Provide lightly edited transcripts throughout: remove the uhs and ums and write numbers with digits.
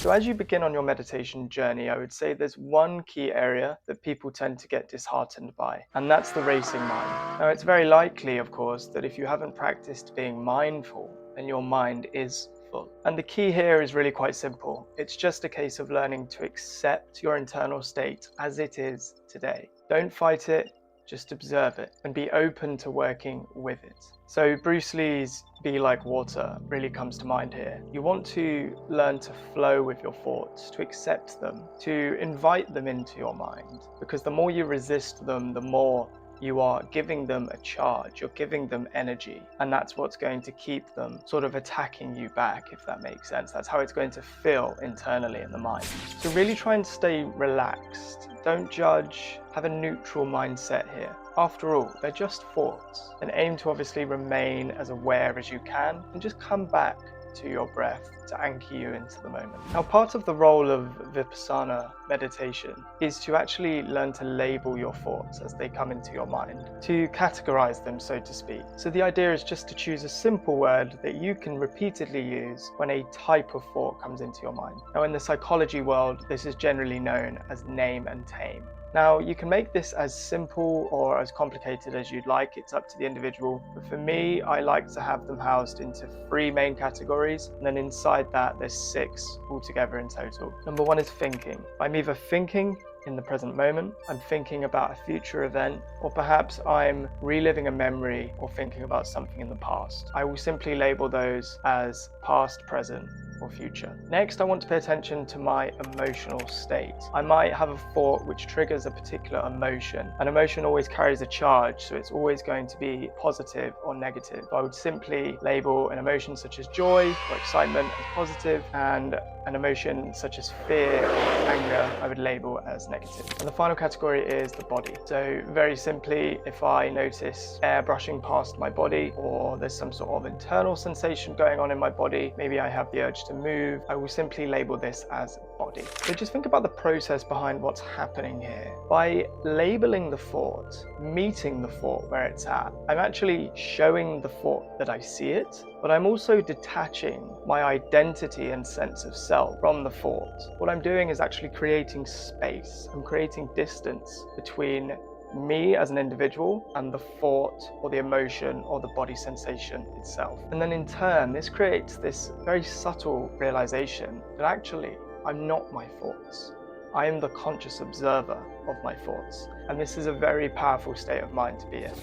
So as you begin on your meditation journey, I would say there's one key area that people tend to get disheartened by, and that's the racing mind. Now, it's very likely, of course, that if you haven't practiced being mindful, then your mind is full. And the key here is really quite simple. It's just a case of learning to accept your internal state as it is today. Don't fight it. Just observe it and be open to working with it. So Bruce Lee's "be like water" really comes to mind here. You want to learn to flow with your thoughts, to accept them, to invite them into your mind, because the more you resist them, the more you are giving them a charge, you're giving them energy, and that's what's going to keep them sort of attacking you back, if that makes sense. That's how it's going to feel internally in the mind. So really try and stay relaxed. Don't judge, have a neutral mindset here. After all, they're just thoughts, and aim to obviously remain as aware as you can, and just come back to your breath to anchor you into the moment. Now, part of the role of Vipassana meditation is to actually learn to label your thoughts as they come into your mind, to categorize them, so to speak. So the idea is just to choose a simple word that you can repeatedly use when a type of thought comes into your mind. Now, in the psychology world, this is generally known as name and tame. Now, you can make this as simple or as complicated as you'd like, it's up to the individual. But for me, I like to have them housed into 3 main categories, and then inside that, there's 6 altogether in total. Number 1 is thinking. I'm either thinking in the present moment, I'm thinking about a future event, or perhaps I'm reliving a memory or thinking about something in the past. I will simply label those as past, present, or future. Next, I want to pay attention to my emotional state. I might have a thought which triggers a particular emotion. An emotion always carries a charge, so it's always going to be positive or negative. I would simply label an emotion such as joy or excitement as positive, and an emotion such as fear or anger I would label as negative. And the final category is the body. So very simply, if I notice air brushing past my body, or there's some sort of internal sensation going on in my body, maybe I have the urge to move, I will simply label this as body. So just think about the process behind what's happening here. By labeling the thought, meeting the thought where it's at, I'm actually showing the thought that I see it, but I'm also detaching my identity and sense of self from the thought. What I'm doing is actually creating space. I'm creating distance between me as an individual and the thought or the emotion or the body sensation itself. And then in turn, this creates this very subtle realization that actually I'm not my thoughts. I am the conscious observer of my thoughts. And this is a very powerful state of mind to be in.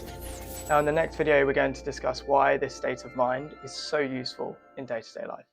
Now, in the next video, we're going to discuss why this state of mind is so useful in day-to-day life.